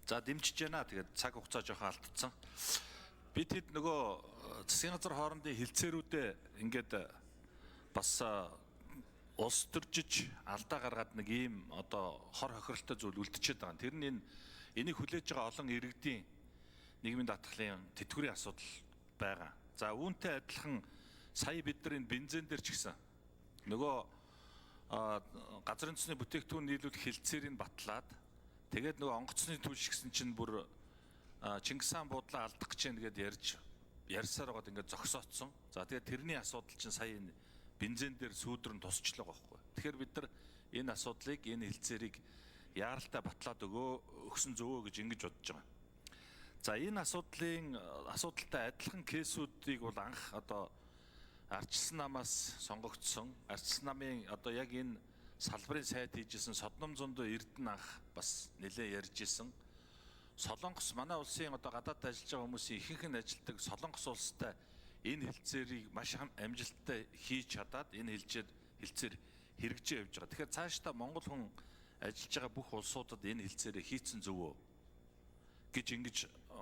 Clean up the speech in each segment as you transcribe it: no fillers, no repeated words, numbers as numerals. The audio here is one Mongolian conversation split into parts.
За дэмжиж байна. Тэгээд цаг хугацаа жоохон алдсан. Бид хэд нөгөө засгийн газар хоорондын хилцээрүүдээ ингээд бас улс төржиж алдаа гаргаад нэг ийм одоо хор хохиролтой зүйл үлдчихэд байгаа. Тэр нь энийг хүлээж байгаа олон иргэдийн нийгмийн даатгалын тэтгэврийн асуудал байгаа. За үүнтэй адилхан сая бид нар энэ бензин дээр ч гэсэн нөгөө газрын төсний бүтээгдэхүүн нийлүүлэх хилцээрийг батлаад тэгээд нөгөө онгоцны түлш гэсэн чинь бүр Чингис хаан буудлаа алдах гэж байна гэдээ ярьсаар байгаад ингээд зогсооцсон. За тэгээд тэрний асуудал чинь сая энэ бензин дээр сүүдрэн тусчлаа байхгүй. Тэгэхээр бид нар энэ асуудлыг, энэ хилцээрийг яаралтай батлаад өгсөн зөвөө гэж ингэж бодож байгаа. За энэ асуудалтай адилхан кейсүүдийг бол анх одоо ардчилсан намаас сонгогдсон, ардчилсан намын одоо яг энэ салбарын сайд хийжсэн Содном зундуу Эрдэнэ анх бас нэлээ ярьж исэн. Солонгос манай улсын одоо гадаад ажиллаж байгаа хүмүүсийн ихэнх нь ажилтдаг Солонгос улстай энэ хилцээрийг маш амжилттай хийж чадаад энэ хилцээр хэрэгжиж явж байгаа. Тэгэхээр цаашдаа Монгол хүн ажиллаж байгаа бүх улсуудад энэ хилцээрээ хийцэн зөвөө гэж ингэж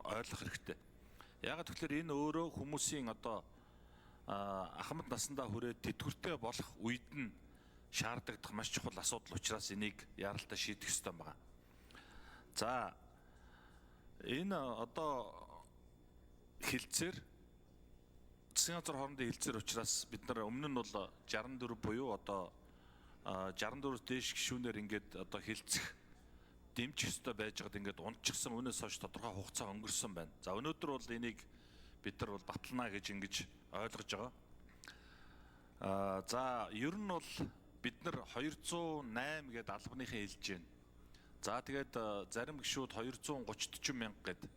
ойлгох хэрэгтэй. Яагаад тэгэхээр энэ өөрөө хүмүүсийн одоо ахмад насандаа хүрээд тэтгэвртэй болох үед нь шаардагдах маш чухал асуудал учраас энийг яаралтай шийдэх ёстой байна. За энэ одоо хилцээр засгийн газар хоорондын хилцээр учраас бид нар өмнө нь бол 64 буюу одоо 64-өөс дээш гишүүнээр ингээд одоо хилцэх дэмжих ёстой байж байгаад ингээд унтчихсан үнээс хойш тодорхой хугацаа өнгөрсөн байна. За өнөөдөр бол энийг бид нар бол батлана гэж ингэж ойлгож байгаа. За ер нь бол бид нар 208 гэдэг албаныхын хэлж байна. За тэгээд зарим гишүүд 230-40 мянга гэдэг.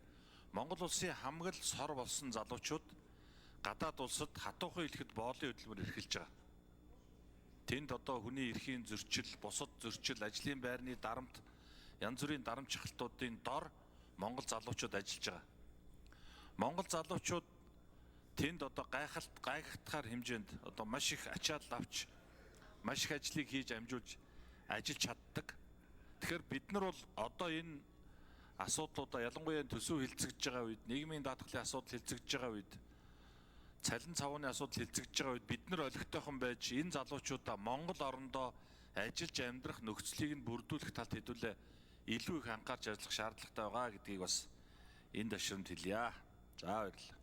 Монгол улсын хамгал сор болсон залуучууд гадаад улсад хатуухан хэлэхэд боолын хөдөлмөр эрхэлж байгаа. Тэнд одоо хүний эрхийн зөрчил, бусад зөрчил, ажлын байрны дарамт, янз бүрийн дарамт шахалтуудын дор монгол залуучууд ажиллаж байгаа. Монгол залуучууд тэнд одоо гайхалтгаар хэмжээнд одоо маш их ачаал авч, маш их ажлыг хийж амжуулж ажиллаж чаддаг. Тэгэхээр бид нар бол одоо энэ асуудлуудаа ялангуяа төсөв хилцэгдэж байгаа үед, нийгмийн даатгалын асуудал хилцэгдэж байгаа үед, цалин цавууны асуудал хилцэгдэж байгаа үед бид нар олигтойхон байж энэ залуучуудаа Монгол орондоо ажиллаж амьдрах нөхцөлийг нь бүрдүүлэх талд хэдүүлээ илүү их анхаарч ажиллах шаардлагатай байгаа гэдгийг бас энэ ташрамд хэлье. За баярлалаа.